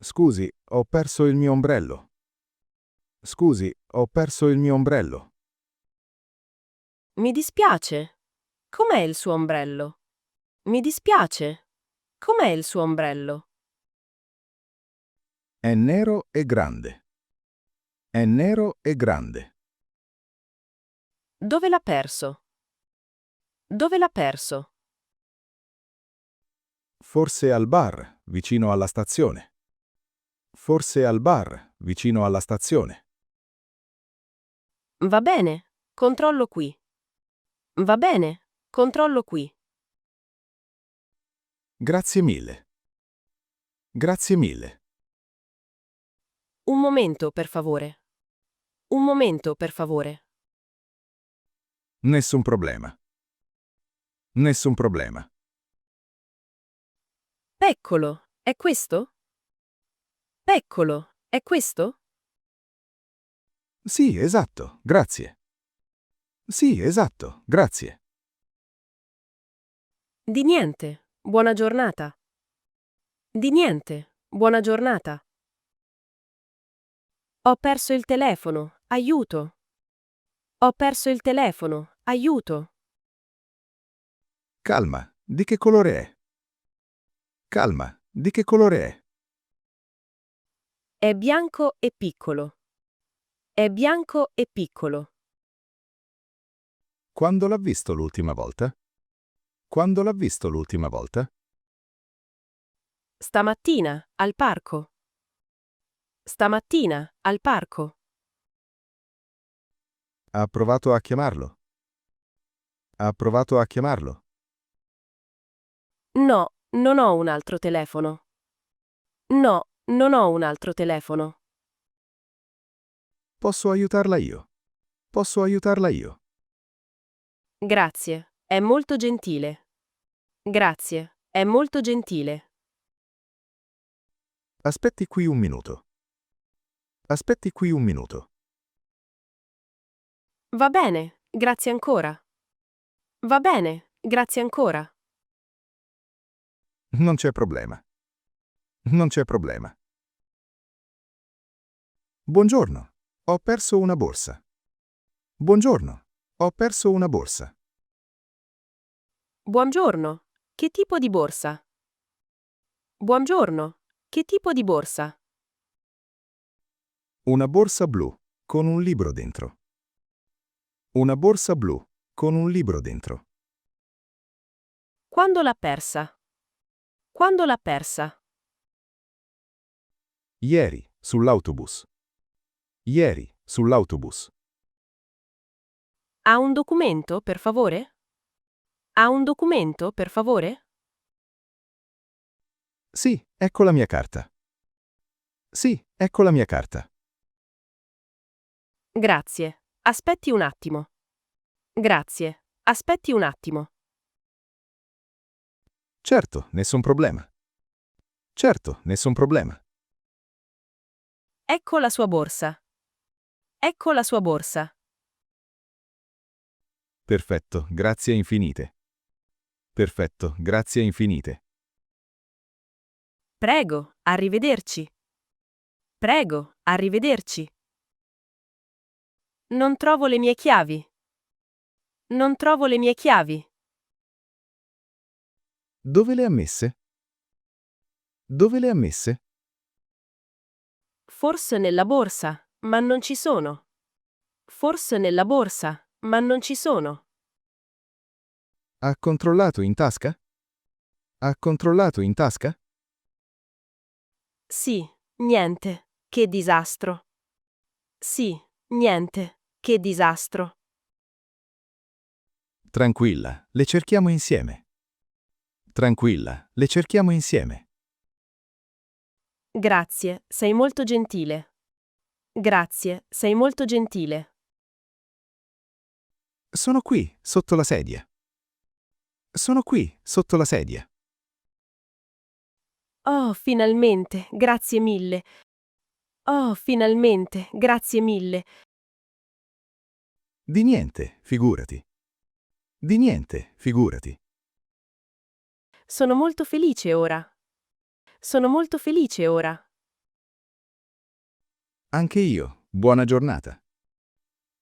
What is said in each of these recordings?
Scusi, ho perso il mio ombrello. Scusi, ho perso il mio ombrello. Mi dispiace. Com'è il suo ombrello? Mi dispiace. Com'è il suo ombrello? È nero e grande. È nero e grande. Dove l'ha perso? Dove l'ha perso? Forse al bar, vicino alla stazione. Forse al bar, vicino alla stazione. Va bene, controllo qui. Va bene, controllo qui. Grazie mille. Grazie mille. Un momento, per favore. Un momento, per favore. Nessun problema. Nessun problema. Eccolo, è questo? Eccolo, è questo? Sì, esatto, grazie. Sì, esatto, grazie. Di niente. Buona giornata. Di niente. Buona giornata. Ho perso il telefono. Aiuto. Ho perso il telefono. Aiuto. Calma, di che colore è? Calma, di che colore è? È bianco e piccolo. È bianco e piccolo. Quando l'ha visto l'ultima volta? Quando l'ha visto l'ultima volta? Stamattina, al parco. Stamattina, al parco. Ha provato a chiamarlo? Ha provato a chiamarlo? No, non ho un altro telefono. No, non ho un altro telefono. Posso aiutarla io? Posso aiutarla io? Grazie, è molto gentile. Grazie, è molto gentile. Aspetti qui un minuto. Aspetti qui un minuto. Va bene, grazie ancora. Va bene, grazie ancora. Non c'è problema. Non c'è problema. Buongiorno. Ho perso una borsa. Buongiorno. Ho perso una borsa. Buongiorno. Che tipo di borsa? Buongiorno. Che tipo di borsa? Una borsa blu con un libro dentro. Una borsa blu con un libro dentro. Quando l'ha persa? Quando l'ha persa? Ieri, sull'autobus. Ieri, sull'autobus. Ha un documento, per favore? Ha un documento, per favore? Sì, ecco la mia carta. Sì, ecco la mia carta. Grazie. Aspetti un attimo. Grazie. Aspetti un attimo. Certo, nessun problema. Certo, nessun problema. Ecco la sua borsa. Ecco la sua borsa. Perfetto, grazie infinite. Perfetto, grazie infinite. Prego, arrivederci. Prego, arrivederci. Non trovo le mie chiavi. Non trovo le mie chiavi. Dove le ha messe? Dove le ha messe? Forse nella borsa, ma non ci sono. Forse nella borsa, ma non ci sono. Ha controllato in tasca? Ha controllato in tasca? Sì, niente. Che disastro. Sì, niente. Che disastro. Tranquilla, le cerchiamo insieme. Tranquilla, le cerchiamo insieme. Grazie, sei molto gentile. Grazie, sei molto gentile. Sono qui, sotto la sedia. Sono qui, sotto la sedia. Oh, finalmente, grazie mille. Oh, finalmente, grazie mille. Di niente, figurati. Di niente, figurati. Sono molto felice ora. Sono molto felice ora. Anche io, buona giornata.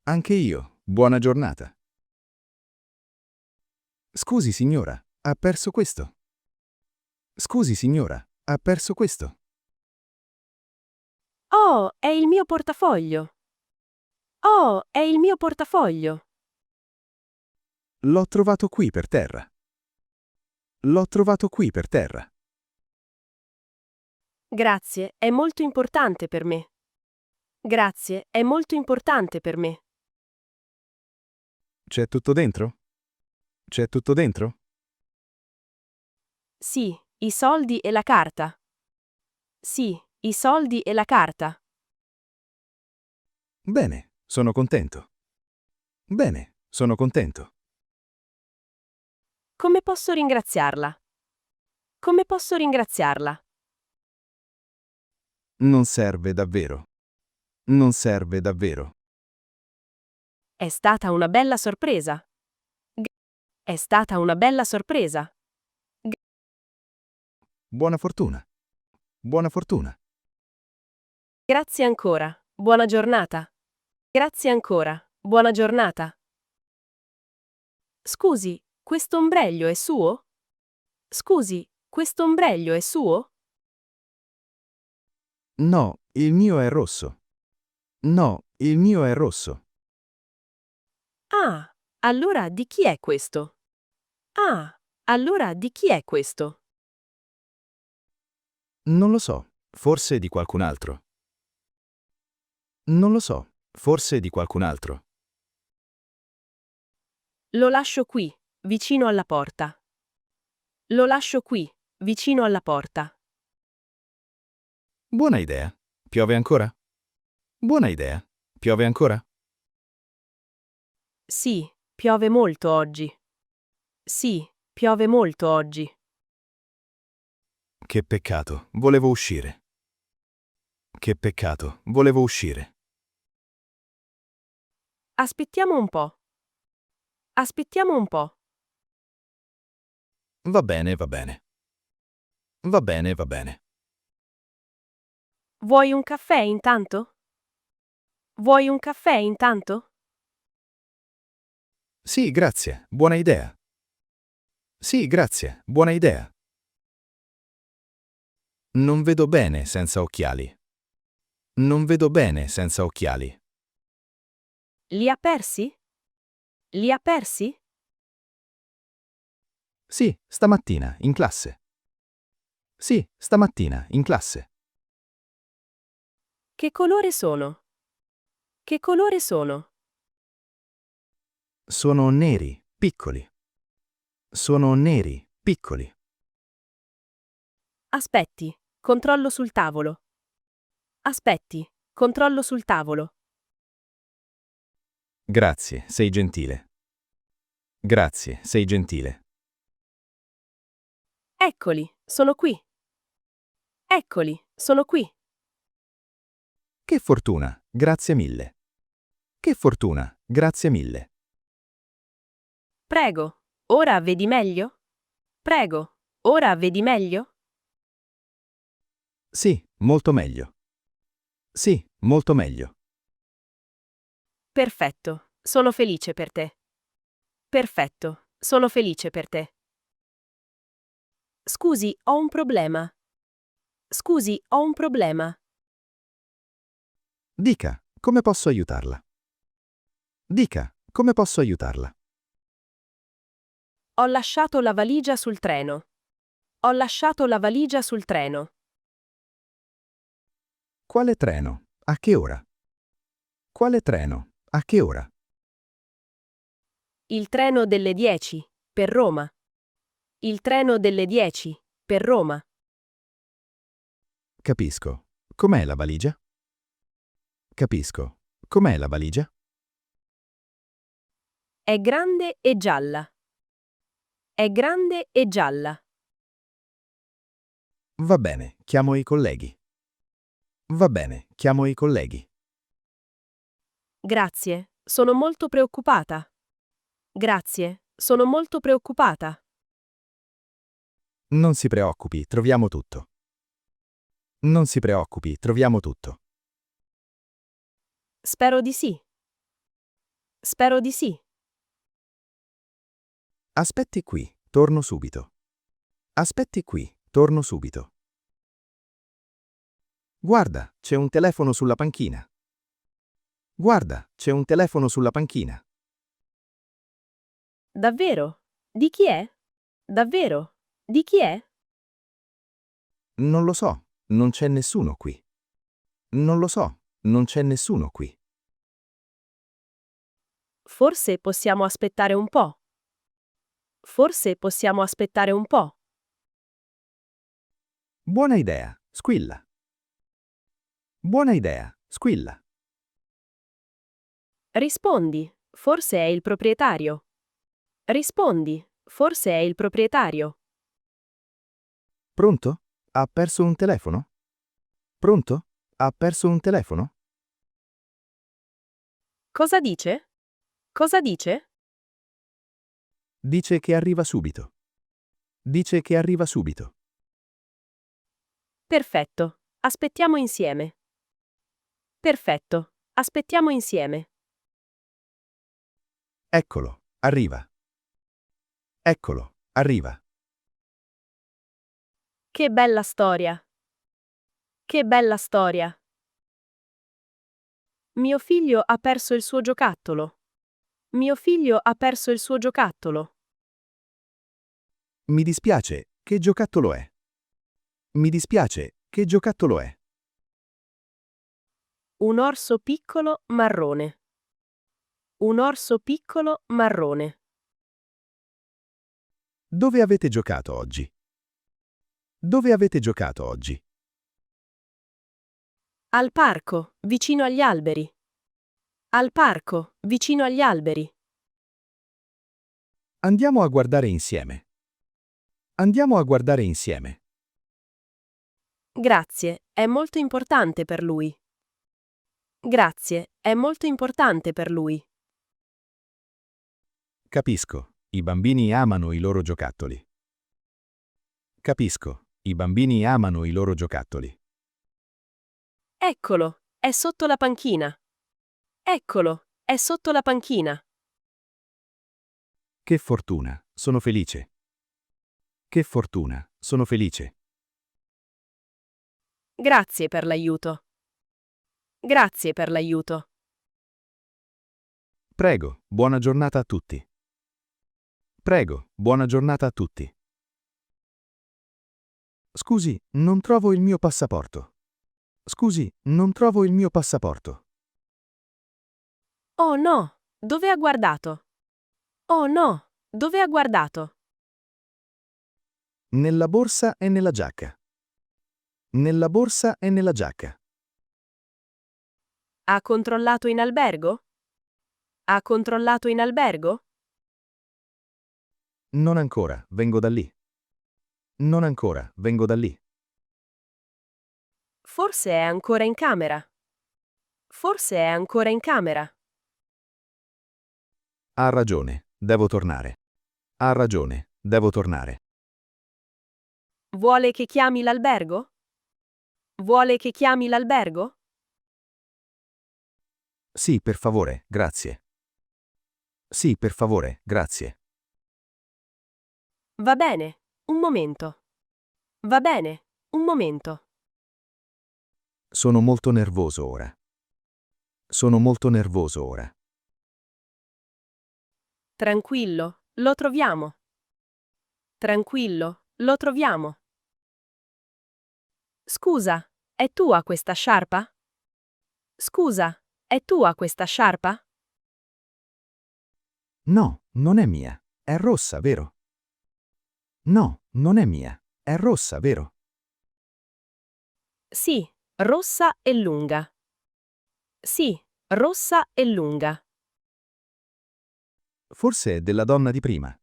Anche io, buona giornata. Scusi signora, ha perso questo. Scusi signora, ha perso questo. Oh, è il mio portafoglio. Oh, è il mio portafoglio. L'ho trovato qui per terra. L'ho trovato qui per terra. Grazie, è molto importante per me. Grazie, è molto importante per me. C'è tutto dentro? C'è tutto dentro? Sì, i soldi e la carta. Sì, i soldi e la carta. Bene, sono contento. Bene, sono contento. Come posso ringraziarla? Come posso ringraziarla? Non serve davvero. Non serve davvero. È stata una bella sorpresa. È stata una bella sorpresa. Buona fortuna. Buona fortuna. Grazie ancora. Buona giornata. Grazie ancora. Buona giornata. Scusi, questo ombrello è suo? Scusi, questo ombrello è suo? No, il mio è rosso. No, il mio è rosso. Ah, allora di chi è questo? Ah, allora di chi è questo? Non lo so, forse di qualcun altro. Non lo so, forse di qualcun altro. Lo lascio qui, vicino alla porta. Lo lascio qui, vicino alla porta. Buona idea. Piove ancora? Buona idea. Piove ancora? Sì, piove molto oggi. Sì, piove molto oggi. Che peccato, volevo uscire. Che peccato, volevo uscire. Aspettiamo un po'. Aspettiamo un po'. Va bene, va bene. Va bene, va bene. Vuoi un caffè intanto? Vuoi un caffè intanto? Sì, grazie, buona idea. Sì, grazie, buona idea. Non vedo bene senza occhiali. Non vedo bene senza occhiali. Li ha persi? Li ha persi? Sì, stamattina, in classe. Sì, stamattina, in classe. Che colore sono? Che colore sono? Sono neri, piccoli. Sono neri, piccoli. Aspetti, controllo sul tavolo. Aspetti, controllo sul tavolo. Grazie, sei gentile. Grazie, sei gentile. Eccoli, sono qui. Eccoli, sono qui. Che fortuna, grazie mille. Che fortuna, grazie mille. Prego, ora vedi meglio? Prego, ora vedi meglio? Sì, molto meglio. Sì, molto meglio. Perfetto, sono felice per te. Perfetto, sono felice per te. Scusi, ho un problema. Scusi, ho un problema. Dica, come posso aiutarla? Dica, come posso aiutarla? Ho lasciato la valigia sul treno. Ho lasciato la valigia sul treno. Quale treno? A che ora? Quale treno? A che ora? Il treno delle 10, per Roma. Il treno delle 10, per Roma. Capisco. Com'è la valigia? Capisco. Com'è la valigia? È grande e gialla. È grande e gialla. Va bene, chiamo i colleghi. Va bene, chiamo i colleghi. Grazie, sono molto preoccupata. Grazie, sono molto preoccupata. Non si preoccupi, troviamo tutto. Non si preoccupi, troviamo tutto. Spero di sì. Spero di sì. Aspetti qui, torno subito. Aspetti qui, torno subito. Guarda, c'è un telefono sulla panchina. Guarda, c'è un telefono sulla panchina. Davvero? Di chi è? Davvero? Di chi è? Non lo so, non c'è nessuno qui. Non lo so, non c'è nessuno qui. Forse possiamo aspettare un po'. Forse possiamo aspettare un po'. Buona idea, squilla. Buona idea, squilla. Rispondi, forse è il proprietario. Rispondi, forse è il proprietario. Pronto? Ha perso un telefono? Pronto? Ha perso un telefono? Cosa dice? Cosa dice? Dice che arriva subito. Dice che arriva subito. Perfetto. Aspettiamo insieme. Perfetto. Aspettiamo insieme. Eccolo, arriva. Eccolo, arriva. Che bella storia. Che bella storia. Mio figlio ha perso il suo giocattolo. Mio figlio ha perso il suo giocattolo. Mi dispiace, che giocattolo è? Mi dispiace, che giocattolo è? Un orso piccolo marrone. Un orso piccolo marrone. Dove avete giocato oggi? Dove avete giocato oggi? Al parco, vicino agli alberi. Al parco, vicino agli alberi. Andiamo a guardare insieme. Andiamo a guardare insieme. Grazie, è molto importante per lui. Grazie, è molto importante per lui. Capisco, i bambini amano i loro giocattoli. Capisco, i bambini amano i loro giocattoli. Eccolo, è sotto la panchina. Eccolo, è sotto la panchina. Che fortuna, sono felice. Che fortuna, sono felice. Grazie per l'aiuto. Grazie per l'aiuto. Prego, buona giornata a tutti. Prego, buona giornata a tutti. Scusi, non trovo il mio passaporto. Scusi, non trovo il mio passaporto. Oh no, dove ha guardato? Oh no, dove ha guardato? Nella borsa e nella giacca. Nella borsa e nella giacca. Ha controllato in albergo? Ha controllato in albergo? Non ancora, vengo da lì. Non ancora, vengo da lì. Forse è ancora in camera. Forse è ancora in camera. Ha ragione, devo tornare. Ha ragione, devo tornare. Vuole che chiami l'albergo? Vuole che chiami l'albergo? Sì, per favore, grazie. Sì, per favore, grazie. Va bene, un momento. Va bene, un momento. Sono molto nervoso ora. Sono molto nervoso ora. Tranquillo, lo troviamo. Tranquillo, lo troviamo. Scusa, è tua questa sciarpa? Scusa, è tua questa sciarpa? No, non è mia. È rossa, vero? No, non è mia. È rossa, vero? Sì, rossa e lunga. Sì, rossa e lunga. Forse è della donna di prima.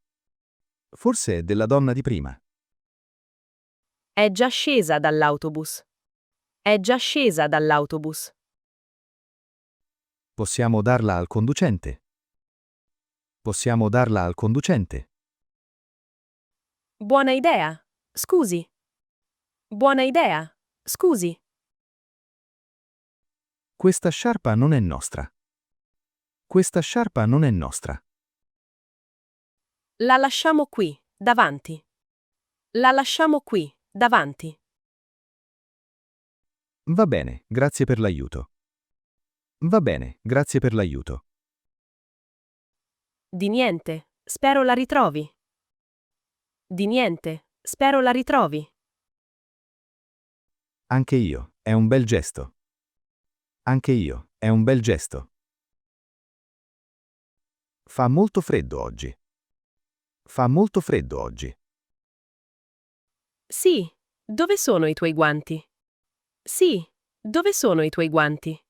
Forse è della donna di prima. È già scesa dall'autobus. È già scesa dall'autobus. Possiamo darla al conducente. Possiamo darla al conducente. Buona idea. Scusi. Buona idea. Scusi. Questa sciarpa non è nostra. Questa sciarpa non è nostra. La lasciamo qui, davanti. La lasciamo qui, davanti. Va bene, grazie per l'aiuto. Va bene, grazie per l'aiuto. Di niente, spero la ritrovi. Di niente, spero la ritrovi. Anche io, è un bel gesto. Anche io, è un bel gesto. Fa molto freddo oggi. Fa molto freddo oggi. Sì, dove sono i tuoi guanti? Sì, dove sono i tuoi guanti?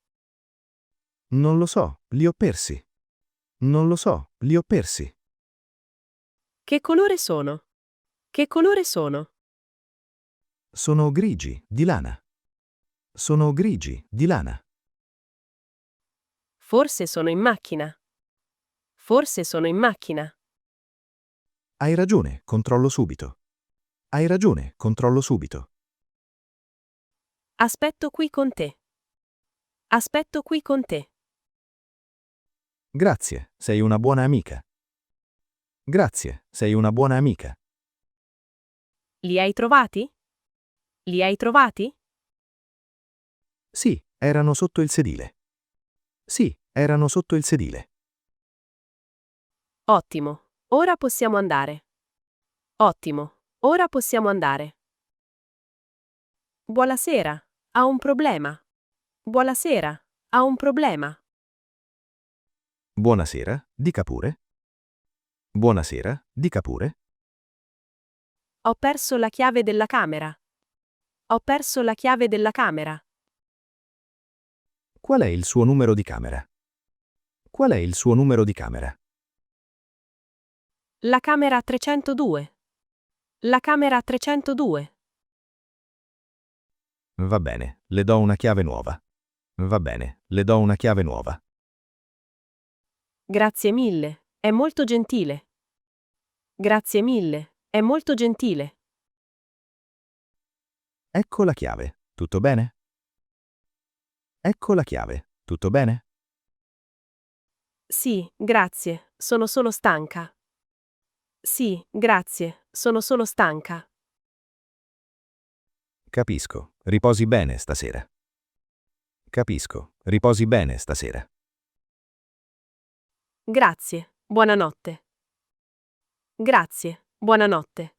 Non lo so, li ho persi. Non lo so, li ho persi. Che colore sono? Che colore sono? Sono grigi, di lana. Sono grigi, di lana. Forse sono in macchina. Forse sono in macchina. Hai ragione, controllo subito. Hai ragione, controllo subito. Aspetto qui con te. Aspetto qui con te. Grazie, sei una buona amica. Grazie, sei una buona amica. Li hai trovati? Li hai trovati? Sì, erano sotto il sedile. Sì, erano sotto il sedile. Ottimo. Ora possiamo andare. Ottimo. Ora possiamo andare. Buonasera. Ha un problema. Buonasera. Ha un problema. Buonasera, dica pure. Buonasera, dica pure. Ho perso la chiave della camera. Ho perso la chiave della camera. Qual è il suo numero di camera? Qual è il suo numero di camera? La camera 302. La camera 302. Va bene, le do una chiave nuova. Va bene, le do una chiave nuova. Grazie mille. È molto gentile. Grazie mille. È molto gentile. Ecco la chiave. Tutto bene? Ecco la chiave. Tutto bene? Sì, grazie. Sono solo stanca. Sì, grazie. Sono solo stanca. Capisco. Riposi bene stasera. Capisco. Riposi bene stasera. Grazie. Buonanotte. Grazie. Buonanotte.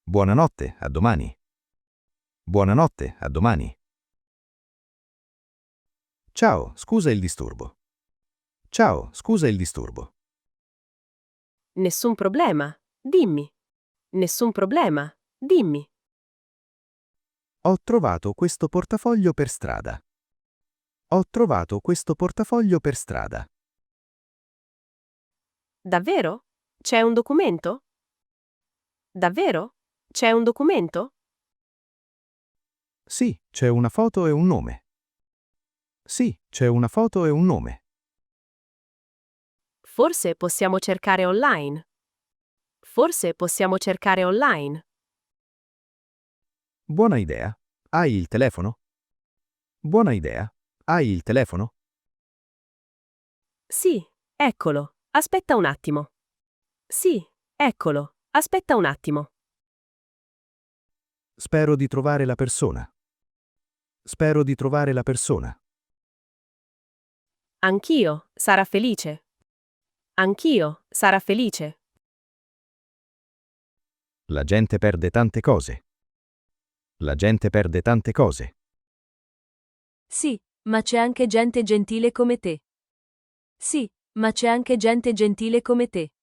Buonanotte, a domani. Buonanotte, a domani. Ciao, scusa il disturbo. Ciao, scusa il disturbo. Nessun problema. Dimmi. Nessun problema. Dimmi. Ho trovato questo portafoglio per strada. Ho trovato questo portafoglio per strada. Davvero? C'è un documento? Davvero? C'è un documento? Sì, c'è una foto e un nome. Sì, c'è una foto e un nome. Forse possiamo cercare online. Forse possiamo cercare online. Buona idea. Hai il telefono? Buona idea. Hai il telefono? Sì, eccolo. Aspetta un attimo. Sì, eccolo. Aspetta un attimo. Spero di trovare la persona. Spero di trovare la persona. Anch'io, sarà felice. Anch'io, sarà felice. La gente perde tante cose. La gente perde tante cose. Sì, ma c'è anche gente gentile come te. Sì, ma c'è anche gente gentile come te.